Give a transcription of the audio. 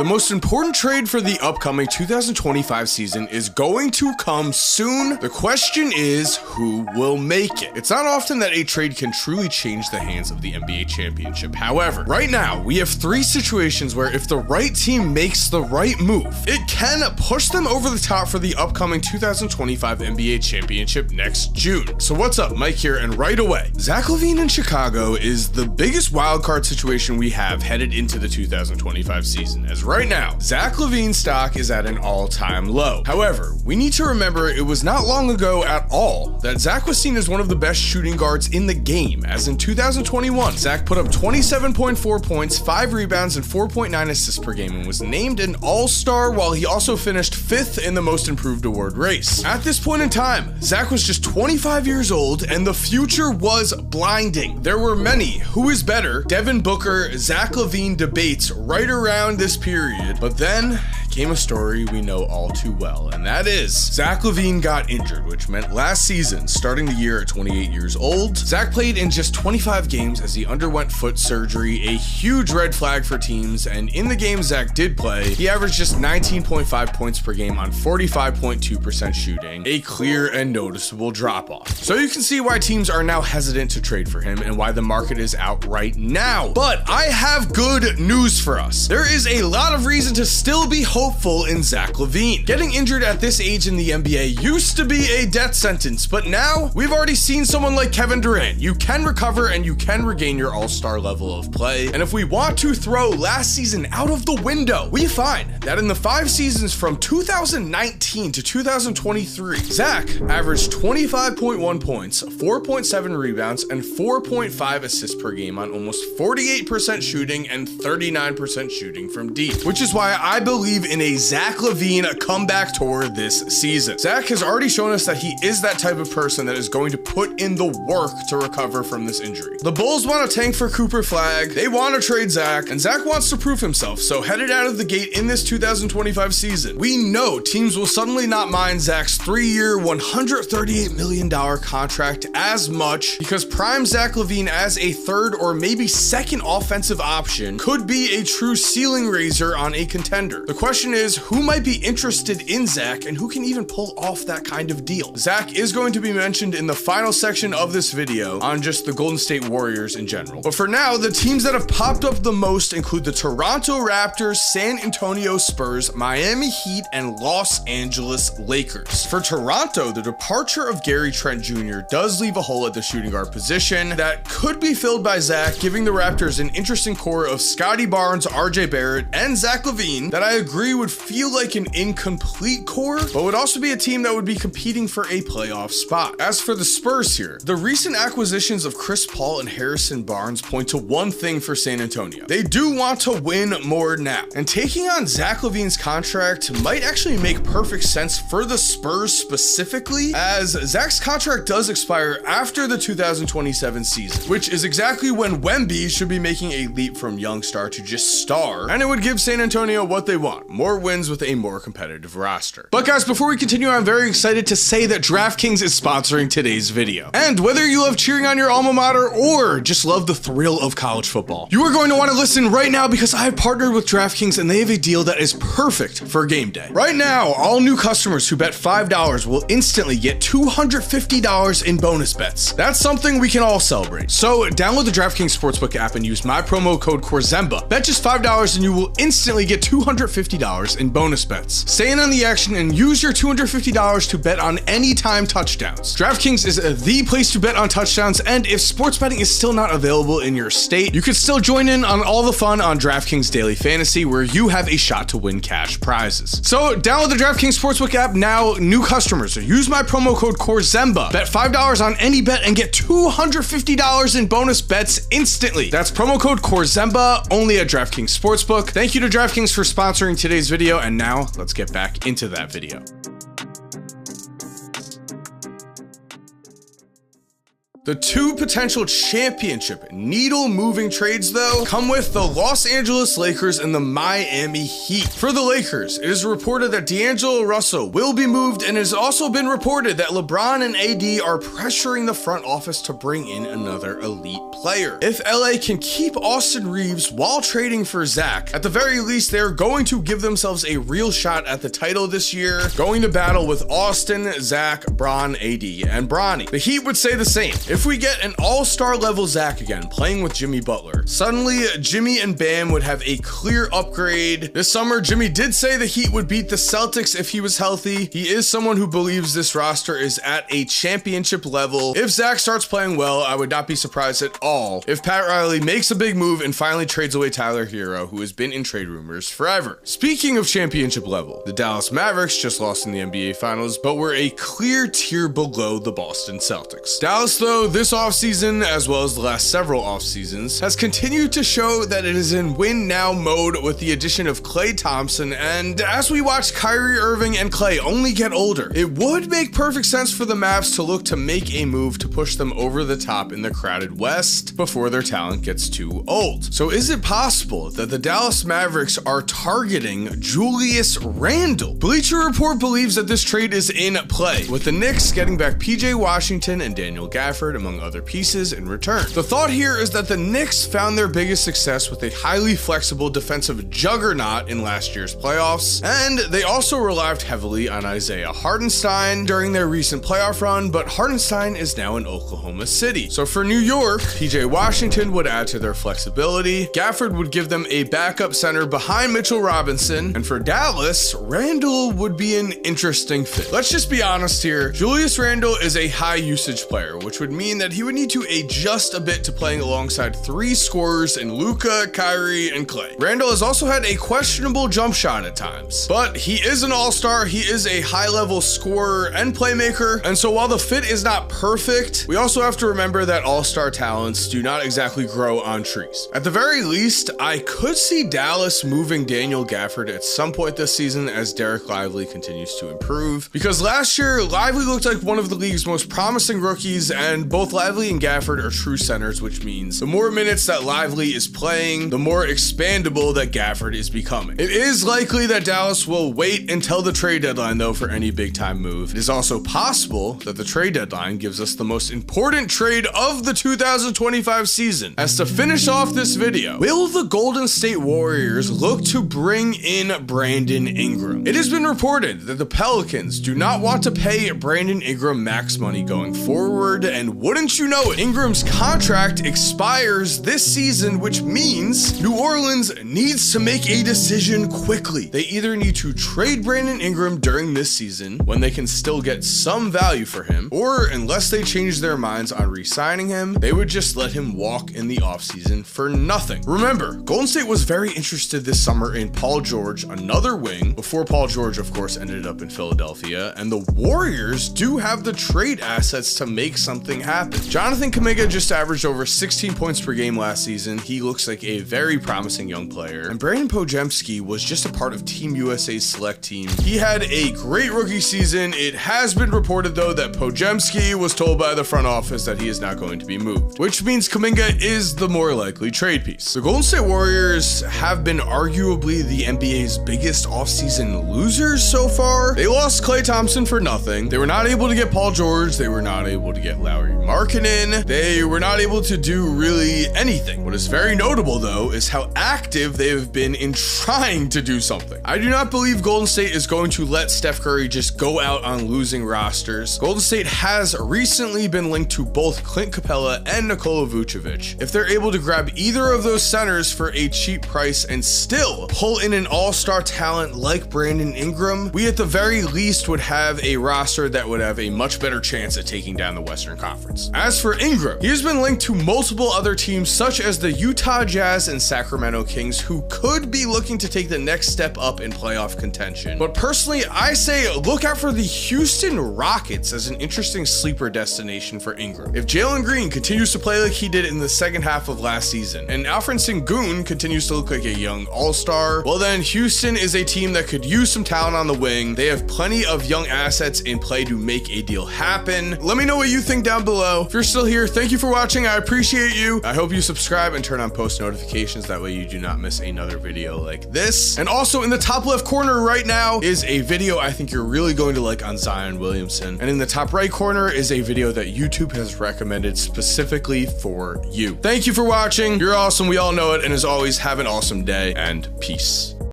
The most important trade for the upcoming 2025 season is going to come soon. The question is, who will make it? It's not often that a trade can truly change the hands of the NBA championship. However, right now, we have three situations where if the right team makes the right move, it can push them over the top for the upcoming 2025 NBA championship next June. So what's up, Mike here, and right away, Zach LaVine in Chicago is the biggest wildcard situation we have headed into the 2025 season, as right now, Zach LaVine's stock is at an all-time low. However, we need to remember it was not long ago at all that Zach was seen as one of the best shooting guards in the game, as in 2021, Zach put up 27.4 points, 5 rebounds, and 4.9 assists per game, and was named an all-star, while he also finished 5th in the most improved award race. At this point in time, Zach was just 25 years old, and the future was blinding. There were many who is better Devin Booker, Zach LaVine debates right around this period, but then came a story we know all too well, and that is Zach LaVine got injured, which meant last season, starting the year at 28 years old, Zach played in just 25 games as he underwent foot surgery, a huge red flag for teams, and in the games Zach did play, he averaged just 19.5 points per game on 45.2% shooting, a clear and noticeable drop-off. So you can see why teams are now hesitant to trade for him and why the market is out right now. But I have good news for us. There is a lot of reason to still be hopeful in Zach LaVine. Getting injured at this age in the NBA used to be a death sentence, but now we've already seen someone like Kevin Durant. You can recover and you can regain your all-star level of play. And if we want to throw last season out of the window, we find that in the 5 seasons from 2019 to 2023, Zach averaged 25.1 points, 4.7 rebounds, and 4.5 assists per game on almost 48% shooting and 39% shooting from deep, which is why I believe in a Zach LaVine comeback tour this season. Zach has already shown us that he is that type of person that is going to put in the work to recover from this injury. The Bulls want to tank for Cooper Flag, they want to trade Zach, and Zach wants to prove himself, so headed out of the gate in this 2025 season, we know teams will suddenly not mind Zach's 3-year, $138 million contract as much, because prime Zach LaVine as a third or maybe second offensive option could be a true ceiling raiser on a contender. The question is, who might be interested in Zach and who can even pull off that kind of deal? Zach is going to be mentioned in the final section of this video on just the Golden State Warriors in general. But for now, the teams that have popped up the most include the Toronto Raptors, San Antonio Spurs, Miami Heat, and Los Angeles Lakers. For Toronto, the departure of Gary Trent Jr. does leave a hole at the shooting guard position that could be filled by Zach, giving the Raptors an interesting core of Scotty Barnes, RJ Barrett, and Zach LaVine that I agree would feel like an incomplete core, but would also be a team that would be competing for a playoff spot. As for the Spurs here, the recent acquisitions of Chris Paul and Harrison Barnes point to one thing for San Antonio. They do want to win more now, and taking on Zach LaVine's contract might actually make perfect sense for the Spurs specifically, as Zach's contract does expire after the 2027 season, which is exactly when Wemby should be making a leap from young star to just star, and it would give San Antonio what they want, more wins with a more competitive roster. But guys, before we continue, I'm very excited to say that DraftKings is sponsoring today's video. And whether you love cheering on your alma mater or just love the thrill of college football, you are going to want to listen right now because I have partnered with DraftKings and they have a deal that is perfect for game day. Right now, all new customers who bet $5 will instantly get $250 in bonus bets. That's something we can all celebrate. So download the DraftKings Sportsbook app and use my promo code CORZEMBA. Bet just $5 and you will instantly get $250 in bonus bets. Stay in on the action and use your $250 to bet on anytime touchdowns. DraftKings is the place to bet on touchdowns, and if sports betting is still not available in your state, you can still join in on all the fun on DraftKings Daily Fantasy, where you have a shot to win cash prizes. So download the DraftKings Sportsbook app now, new customers. Use my promo code CORZEMBA. Bet $5 on any bet and get $250 in bonus bets instantly. That's promo code CORZEMBA only at DraftKings Sportsbook. Thank you to DraftKings for sponsoring today's video, and now let's get back into that video. The two potential championship needle-moving trades, though, come with the Los Angeles Lakers and the Miami Heat. For the Lakers, it is reported that D'Angelo Russell will be moved, and it has also been reported that LeBron and AD are pressuring the front office to bring in another elite player. If LA can keep Austin Reeves while trading for Zach, at the very least, they're going to give themselves a real shot at the title this year, going to battle with Austin, Zach, Bron, AD, and Bronny. The Heat would say the same. If we get an all-star level Zach again, playing with Jimmy Butler, suddenly Jimmy and Bam would have a clear upgrade. This summer, Jimmy did say the Heat would beat the Celtics if he was healthy. He is someone who believes this roster is at a championship level. If Zach starts playing well, I would not be surprised at all if Pat Riley makes a big move and finally trades away Tyler Hero, who has been in trade rumors forever. Speaking of championship level, the Dallas Mavericks just lost in the NBA Finals, but were a clear tier below the Boston Celtics. Dallas, though, this offseason, as well as the last several offseasons, has continued to show that it is in win now mode with the addition of Klay Thompson, and as we watch Kyrie Irving and Klay only get older, it would make perfect sense for the Mavs to look to make a move to push them over the top in the crowded West before their talent gets too old. So is it possible that the Dallas Mavericks are targeting Julius Randle? Bleacher Report believes that this trade is in play, with the Knicks getting back PJ Washington and Daniel Gafford, among other pieces, in return. The thought here is that the Knicks found their biggest success with a highly flexible defensive juggernaut in last year's playoffs, and they also relied heavily on Isaiah Hartenstein during their recent playoff run, but Hartenstein is now in Oklahoma City. So for New York, PJ Washington would add to their flexibility, Gafford would give them a backup center behind Mitchell Robinson, and for Dallas, Randle would be an interesting fit. Let's just be honest here, Julius Randle is a high usage player, which would mean that he would need to adjust a bit to playing alongside three scorers in Luka, Kyrie, and Klay. Randle has also had a questionable jump shot at times, but he is an all-star, he is a high-level scorer and playmaker, and so while the fit is not perfect, we also have to remember that all-star talents do not exactly grow on trees. At the very least, I could see Dallas moving Daniel Gafford at some point this season as Derek Lively continues to improve, because last year, Lively looked like one of the league's most promising rookies, and both Lively and Gafford are true centers, which means the more minutes that Lively is playing, the more expandable that Gafford is becoming. It is likely that Dallas will wait until the trade deadline, though, for any big-time move. It is also possible that the trade deadline gives us the most important trade of the 2025 season. As to finish off this video, will the Golden State Warriors look to bring in Brandon Ingram? It has been reported that the Pelicans do not want to pay Brandon Ingram max money going forward, and wouldn't you know it, Ingram's contract expires this season, which means New Orleans needs to make a decision quickly. They either need to trade Brandon Ingram during this season, when they can still get some value for him, or unless they change their minds on re-signing him, they would just let him walk in the offseason for nothing. Remember, Golden State was very interested this summer in Paul George, another wing, before Paul George, of course, ended up in Philadelphia, and the Warriors do have the trade assets to make something happen. Jonathan Kuminga just averaged over 16 points per game last season. He looks like a very promising young player, and Brandon Podziemski was just a part of Team USA's select team. He had a great rookie season. It has been reported, though, that Podziemski was told by the front office that he is not going to be moved, which means Kuminga is the more likely trade piece. The Golden State Warriors have been arguably the NBA's biggest offseason losers so far. They lost Klay Thompson for nothing. They were not able to get Paul George. They were not able to get Lauri Markkanen. They were not able to do really anything. What is very notable, though, is how active they have been in trying to do something. I do not believe Golden State is going to let Steph Curry just go out on losing rosters. Golden State has recently been linked to both Clint Capella and Nikola Vucevic. If they're able to grab either of those centers for a cheap price and still pull in an all-star talent like Brandon Ingram, we at the very least would have a roster that would have a much better chance at taking down the Western Conference. As for Ingram, he has been linked to multiple other teams such as the Utah Jazz and Sacramento Kings, who could be looking to take the next step up in playoff contention. But personally, I say look out for the Houston Rockets as an interesting sleeper destination for Ingram. If Jalen Green continues to play like he did in the second half of last season, and Alfred Sengun continues to look like a young all-star, well then Houston is a team that could use some talent on the wing. They have plenty of young assets in play to make a deal happen. Let me know what you think down below. below. If you're still here, thank you for watching. I appreciate you. I hope you subscribe and turn on post notifications. That way you do not miss another video like this. And also in the top left corner right now is a video I think you're really going to like on Zion Williamson. And in the top right corner is a video that YouTube has recommended specifically for you. Thank you for watching. You're awesome. We all know it. And as always, have an awesome day and peace.